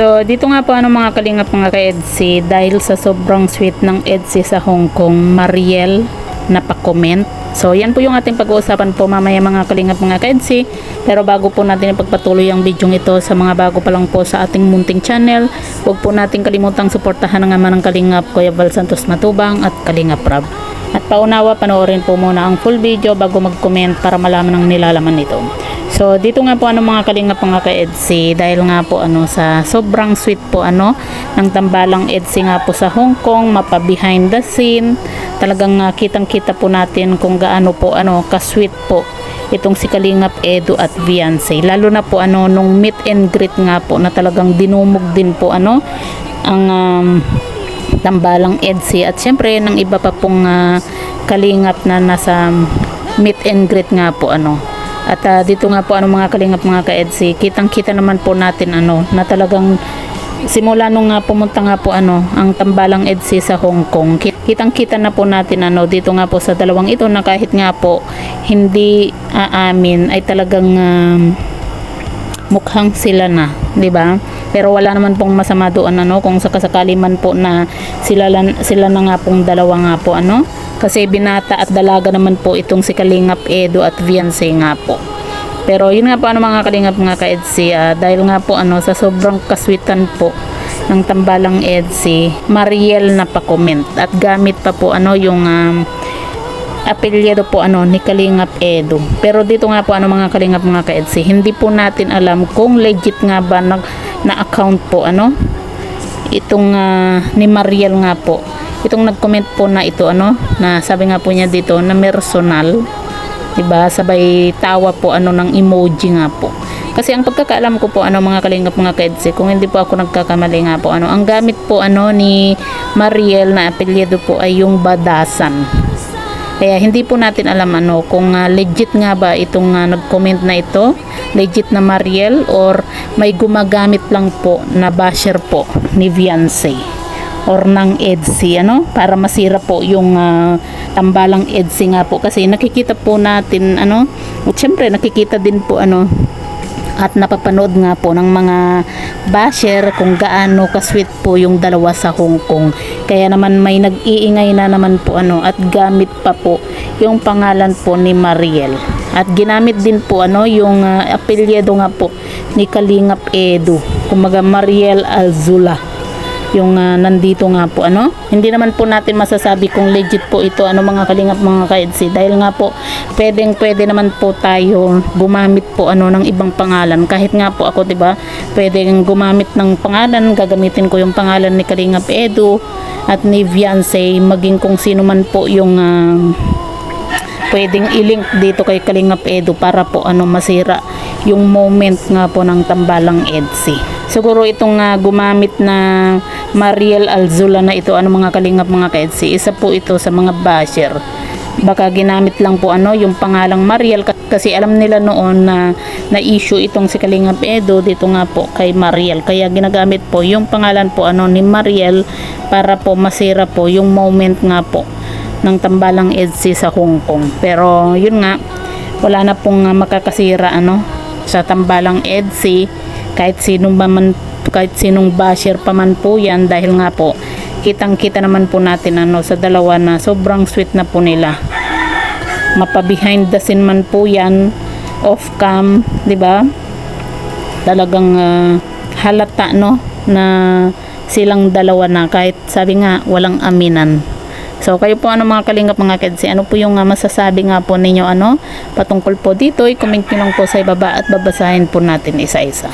So, dito nga po mga kalingap mga ka-EDSI, dahil sa sobrang sweet ng EDSI sa Hong Kong, Mariel napakomment. So, yan po yung ating pag-uusapan po mamaya mga kalingap mga ka-EDSI. Pero bago po natin ipagpatuloy ang video ito sa mga bago pa lang po sa ating munting channel, huwag po natin kalimutang suportahan ng ama ng Kalingap Kuya Val Santos Matubang at Kalingap Rab. At paunawa, panoorin po muna ang full video bago mag-comment para malaman ang nilalaman nito. So, dito nga po mga kalingap mga ka-EDSI, dahil nga po sa sobrang sweet po ng tambalang EDSI nga po sa Hong Kong, mapa behind the scene, talagang kitang-kita po natin kung gaano po ka-sweet po itong si Kalingap Edu at Viancy. Lalo na po nung meet and greet nga po na talagang dinumog din po ang tambalang EDSI at syempre ng iba pa pong kalingap na nasa meet and greet nga po At dito nga po mga kalingap mga ka-EDSI, kitang-kita naman po natin na talagang simula nung pumunta nga po ang tambalang EDSI sa Hong Kong, kitang-kita na po natin dito nga po sa dalawang ito na kahit nga po hindi aamin ay talagang mukhang sila na, 'di ba? Pero wala naman pong masama doon kung sakasakali man po na sila na nga pong dalawa nga po kasi binata at dalaga naman po itong si Kalingap Edu at Viancy nga po. Pero yun nga po mga kalingap mga ka-EDSI, dahil nga po sa sobrang kaswitan po ng tambalang EDSI, Mariel na pa-comment at gamit pa po yung apelyido po ni Kalingap Edu. Pero dito nga po mga kalingap mga ka-EDSI, hindi po natin alam kung legit nga ba na account po itong ni Mariel nga po. Itong nag-comment po na ito na sabi nga po niya dito na personal, diba, sabay tawa po ng emoji nga po. Kasi ang pagkakaalam ko po mga kalingap mga ka-EDSI, kung hindi po ako nagkakamali nga po ang gamit po ni Mariel na apelyido po ay yung Badasan. Kaya hindi po natin alam kung legit nga ba itong nag-comment na ito, legit na Mariel, or may gumagamit lang po na basher po ni Viancy or ng EDSI para masira po yung tambalang EDSI nga po. Kasi nakikita po natin at syempre nakikita din po at napapanood nga po ng mga basher kung gaano ka-sweet po yung dalawa sa Hong Kong. Kaya naman may nag-iingay na naman po at gamit pa po yung pangalan po ni Mariel. At ginamit din po yung apelyido nga po ni Kalingap Edu. Kumaga Mariel Alzula yung nandito nga po hindi naman po natin masasabi kung legit po ito mga kalingap mga ka-EDSI, dahil nga po pwede naman po tayo gumamit po ng ibang pangalan. Kahit nga po ako, diba, pwedeng gumamit ng pangalan, gagamitin ko yung pangalan ni Kalingap Edu at ni Viancy, maging kung sino man po yung pwedeng i-link dito kay Kalingap Edu para po masira yung moment nga po ng tambalang EDSI. Siguro itong gumamit na Mariel Alzula na ito mga kalingap mga ka-EDSI, isa po ito sa mga basher. Baka ginamit lang po yung pangalang Mariel kasi alam nila noon na issue itong si Kalingap Edu dito nga po kay Mariel. Kaya ginagamit po yung pangalan po ni Mariel para po masira po yung moment nga po ng tambalang EDSI sa Hong Kong. Pero yun nga, wala na pong makakasira sa tambalang EDSI kahit sinong basher pa man po yan, dahil nga po kitang-kita naman po natin sa dalawa na sobrang sweet na po nila. Mapa behind the scene man po yan, off cam, 'di ba? Talagang halata na silang dalawa na, kahit sabi nga walang aminan. So kayo po mga kalingap mga ka-EDSI, ano po yung masasabi nga po ninyo patungkol po dito, i-comment nyo lang po sa ibaba at babasahin po natin isa-isa.